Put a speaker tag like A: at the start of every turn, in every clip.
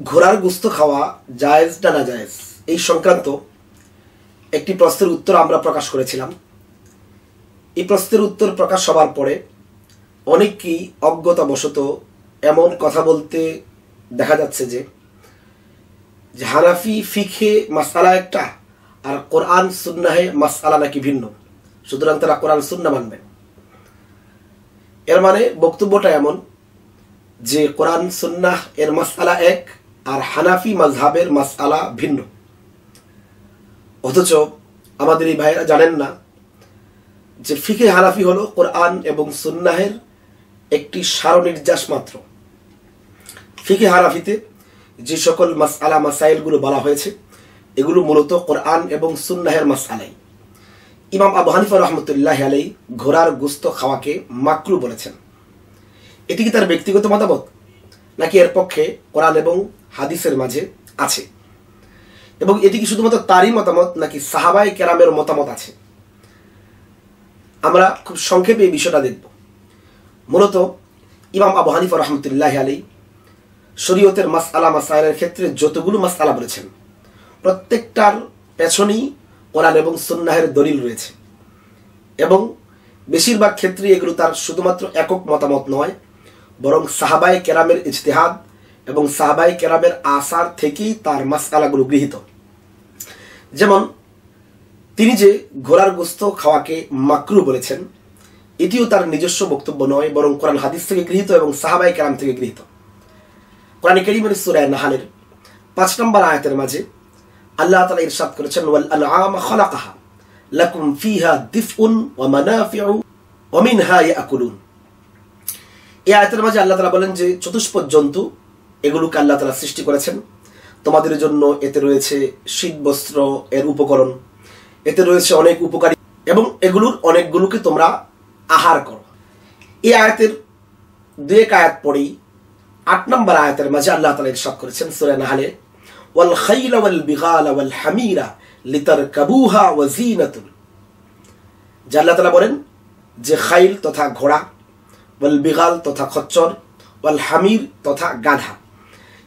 A: ঘোড়ার গোশত খাওয়া জায়েজ না নাজায়েজ এই সংক্রান্ত একটি প্রশ্নের উত্তর আমরা প্রকাশ করেছিলাম। এই প্রশ্নের উত্তর প্রকাশ হবার পরে অনেকেই অজ্ঞতাবশত এমন কথা বলতে দেখা যাচ্ছে যে হানাফি ফিকহে মাসআলা একটা আর কোরআন সুন্নাহে মাসআলা নাকি ভিন্ন, সুতরাং তারা কোরআন সুন্নাহ মানবে। এর মানে বক্তব্যটা এমন যে কোরআন সুন্নাহ এর মাসআলা এক আর হানাফি মাযহাবের মাসআলা ভিন্ন। অথচ আমাদের এই ভাইয়েরা জানেন না যে ফিকহে হানাফি হলো কোরআন এবং সুন্নাহের একটি সারনির্যাস মাত্র। ফিকহে হানাফিতে যে সকল মাসআলা মাসাইলগুলো বলা হয়েছে এগুলো মূলত কোরআন এবং সুন্নাহের মাসআলাই। ইমাম আবু হানিফা রাহমাতুল্লাহি আলাইহি ঘোড়ার গোশত খাওয়াকে মাকরু বলেছেন। এটি কি তার ব্যক্তিগত মতামত নাকি এর পক্ষে কোরআন এবং হাদিসের মাঝে আছে, এবং এটি কি শুধুমাত্র তারই মতামত নাকি সাহাবায়ে কেরামের মতামত আছে? আমরা খুব সংক্ষেপে এই বিষয়টা দেখব। মূলত ইমাম আবু হানিফা রাহমাতুল্লাহি আলাইহি শরীয়তের মাসআলা মাসাইলের ক্ষেত্রে যতগুলো মাসআলা বলেছেন প্রত্যেকটার পেছনেই কোরআন এবং সুন্নাহের দলিল রয়েছে, এবং বেশিরভাগ ক্ষেত্রে এগুলো তার শুধুমাত্র একক মতামত নয়, বরং সাহাবায়ে কেরামের ইজতিহাদ এবং সাহাবায়ে কেরামের আসার থেকেই তার মাসআলাগুলো গৃহীত। যেমন তিনি যে ঘোড়ার গোশত খাওয়াকে মাকরু বলেছেন এটিও তার নিজস্ব বক্তব্য নয়, বরং কোরআন হাদিস থেকে গৃহীত এবং সাহাবায়ে কেরাম থেকে গৃহীত। কোরআন কারীমের সূরা নাহলের ৫ নম্বর আয়াতের মাঝে আল্লাহ তাআলা ইরশাদ করেছেন, ওয়াল আনআম খালাকাহা লাকুম ফিহা দিফউন ওয়া মানাফিউ ওয়া মিনহা ইয়াকুলুন। এই আয়াতের মাঝে আল্লাহ তাআলা বলেন যে চতুষ্পদ জন্তু এগুলোকে আল্লাহ তাআলা সৃষ্টি করেছেন, তোমাদের জন্য এতে রয়েছে শীত বস্ত্র এর উপকরণ, এতে রয়েছে অনেক উপকারী এবং এগুলোর অনেকগুলোকে তোমরা আহার করো। এই আয়াতের দুই এক আয়াত পরেই ৮ নম্বর আয়াতের মাঝে আল্লাহ তাআলা ইরশাদ করেছেন সূরা নাহলে, ওয়াল খাইলা ওয়াল বিগালা ওয়াল হামিরা লিতারকাবুহা ওয়া যিনাতুন। যে আল্লাহ তাআলা বলেন যে খাইল তথা ঘোড়া, ওয়াল বিগাল তথা খচ্চর, ওয়াল হামির তথা গাধা,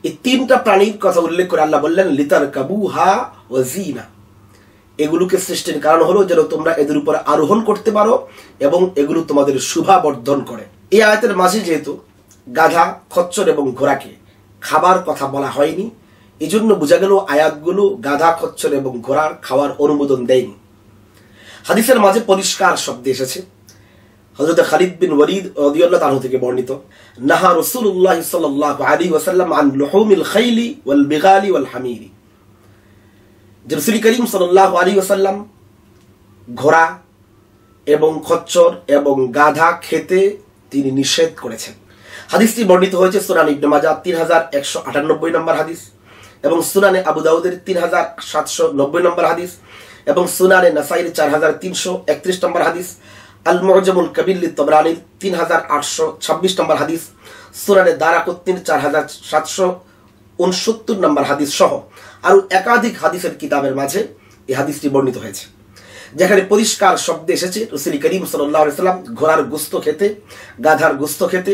A: এই তিনটা প্রাণীর কথা উল্লেখ করে আল্লাহ বললেন লিতারকাবুহা ওয়া যিনা, এগুলোকে সৃষ্টির কারণ হলো যেন তোমরা এদের উপর আরোহণ করতে পারো এবং এগুলো তোমাদের শোভা বর্ধন করে। এই আয়াতের মাঝে যেহেতু গাধা, খচ্চর এবং ঘোড়াকে খাবার কথা বলা হয়নি, এই জন্য বোঝা গেল আয়াতগুলো গাধা, খচ্চর এবং ঘোড়ার খাওয়ার অনুমোদন দেয়নি। হাদিসের মাঝে পরিষ্কার শব্দে এসেছে, হযরত খালিদ বিন ওয়ালিদ রাদিয়াল্লাহু তাআলা থেকে বর্ণিত, নাহা রাসূলুল্লাহ সাল্লাল্লাহু আলাইহি ওয়াসাল্লাম আন লুহুমিল খাইলি ওয়াল বিগালি ওয়াল হামিরি। যে রাসূল করিম সাল্লাল্লাহু আলাইহি ওয়াসাল্লাম ঘোড়া এবং খচ্চর এবং গাধা খেতে তিনি নিষেধ করেছেন। হাদিসটি বর্ণিত হয়েছে সুনান ইবনে মাজাহ 3198 নম্বর হাদিস, এবং সুনানে আবু দাউদের 3790 নম্বর হাদিস, এবং সুনানে নাসাইর 4331 নম্বর হাদিস, আল মুআজামুল কাবীর লিত-তাবরানী 3826 নম্বর হাদিস, সুনানে দারাকুতনির 4769 নম্বর হাদিস সহ আরো একাধিক হাদিসের কিতাবের মাঝে এই হাদিসটি বর্ণিত হয়েছে, যেখানে পরিষ্কার শব্দে এসেছে রাসূল করিম সাল্লাল্লাহু আলাইহি ওয়াসাল্লাম ঘোড়ার গোশত খেতে, গাধার গোশত খেতে,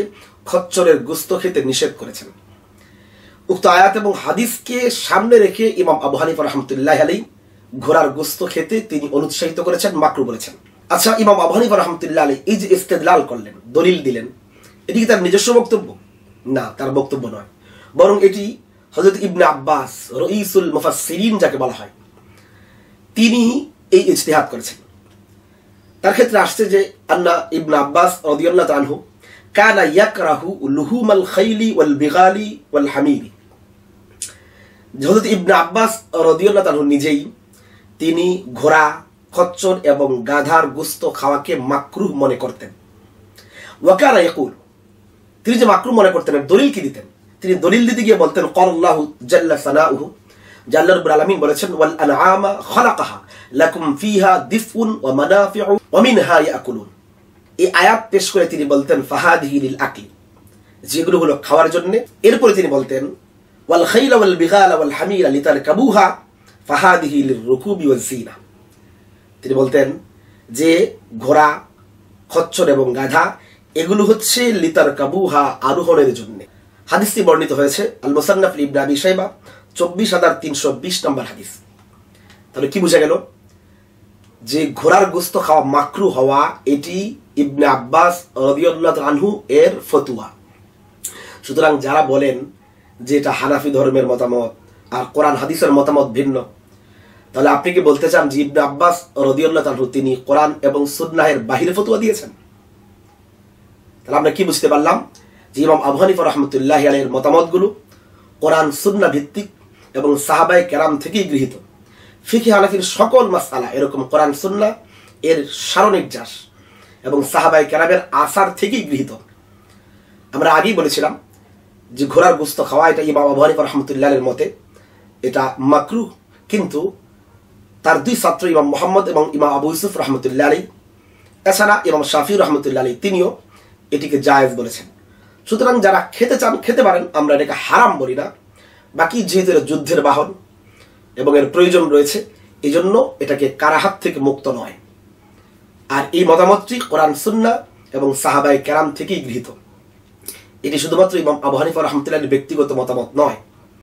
A: খচ্চরের গোশত খেতে নিষেধ করেছেন। উক্ত আয়াত এবং হাদিসকে সামনে রেখে ইমাম আবু হানিফা রাহমাতুল্লাহি আলাইহি ঘোড়ার গোশত খেতে তিনি অনুৎসাহিত করেছেন, মাকরু বলেছেন। আচ্ছা, ইমাম আবু হানিফা রাহমাতুল্লাহি আলাইহি এই যে ইস্তেদলাল করলেন, দলিল দিলেন, এটি কি তার নিজস্ব বক্তব্য? না, তার বক্তব্য নয়, বরং এটি হযরত ইবনে আব্বাস রাইসুল মুফাসসিরিন যাকে বলা হয় তিনি এই ইজতিহাদ করেছেন। তার ক্ষেত্রে আসছে যে আন্না ইবনে আব্বাস রাদিয়াল্লাহু তাআলা আনহু কানা ইয়াকরাহু লুহুমাল খাইলি ওয়াল বিগালি ওয়াল হামিরি। হযরত ইবনে আব্বাস রাদিয়াল্লাহু তাআলা নিজেই তিনি ঘোড়া, খচ্চর এবং গাধার গোশত খাওয়াকে মাকরুহ মনে করতেন। ওয়া কানা ইয়াকুল, তিনি যে মাকরুহ মনে করতেন দলিল কি দিতেন? তিনি দলিল দিতে গিয়ে বলতেন ক্বালাল্লাহু জাল্লা সানাউহু, যে আল্লাহ রাব্বুল আলামিন বলেছেন ওয়াল আনআমা খালাকাহা লাকুম ফিহা দিফউন ওয়া মানাফিউ ওয়া মিনহা ইয়াকুলুন। এই আয়াত পেশ করে তিনি বলতেন ফাহাদিহি লিল আকলি, যেগুলো হলো খাওয়ার জন্য। এরপরে তিনি বলতেন ওয়াল খাইলা ওয়াল বিগালা ওয়াল হামিরা লিতারকাবুহা ফাহাদিহি লিররুকুবি ওয়াজ যিনা। তিনি বলতেন যে ঘোড়া, খচ্চর এবং গাধা এগুলো হচ্ছে লিতারকাবুহা আরোহণের জন্য। হাদিসটি বর্ণিত হয়েছে আল মুসান্নাফ ইবনে আবি শাইবা 24320 নম্বর হাদিস। তাহলে কি বোঝা গেল যে ঘোড়ার গোশত খাওয়া মাকরু হওয়া এটি ইবনে আব্বাস রাদিয়াল্লাহু আনহু এর ফতোয়া। সুতরাং যারা বলেন যে এটা হানাফি ধর্মের মতামত আর কোরআন হাদিসের মতামত ভিন্ন, তাহলে আপনি কি বলতে চান যে ইবনে আব্বাস রাদিয়াল্লাহু আনহু তিনি কোরআন এবং সুন্নাহের বাহিরে ফতোয়া দিয়েছেন? তাহলে আমরা কি বুঝতে পারলাম যে ইমাম আবু হানিফা রাহমাতুল্লাহি আলাইহির মতামতগুলো কোরআন সুন্নাহ ভিত্তিক এবং সাহাবায়ে কেরাম থেকেই গৃহীত। ফিকহে হানাফির সকল মাসআলা এরকম কোরআন সুন্নাহ এর সারনির্যাস এবং সাহাবায়ে কেরামের আসার থেকেই গৃহীত। আমরা আগেই বলেছিলাম যে ঘোড়ার গোশত খাওয়া এটা ইমাম আবু হানিফা রাহমাতুল্লাহি আলাইহির মতে এটা মাকরুহ, কিন্তু তার দুই ছাত্র ইমাম মুহাম্মদ এবং ইমাম আবু ইউসুফ রাহমাতুল্লাহি আলাইহি, এছাড়া ইমাম শাফিঈ রাহমাতুল্লাহি আলাইহি তিনিও এটিকে জায়েজ বলেছেন। সুতরাং যারা খেতে চান খেতে পারেন, আমরা এটাকে হারাম বলি না। বাকি যেহেতু এর যুদ্ধের বাহন এবং এর প্রয়োজন রয়েছে, এই জন্য এটাকে কারাহাত থেকে মুক্ত নয়। আর এই মতামতটি কোরআন সুন্নাহ এবং সাহাবায়ে কেরাম থেকেই গৃহীত। এটি শুধুমাত্র ইমাম আবু হানিফা রাহমাতুল্লাহির ব্যক্তিগত মতামত নয়।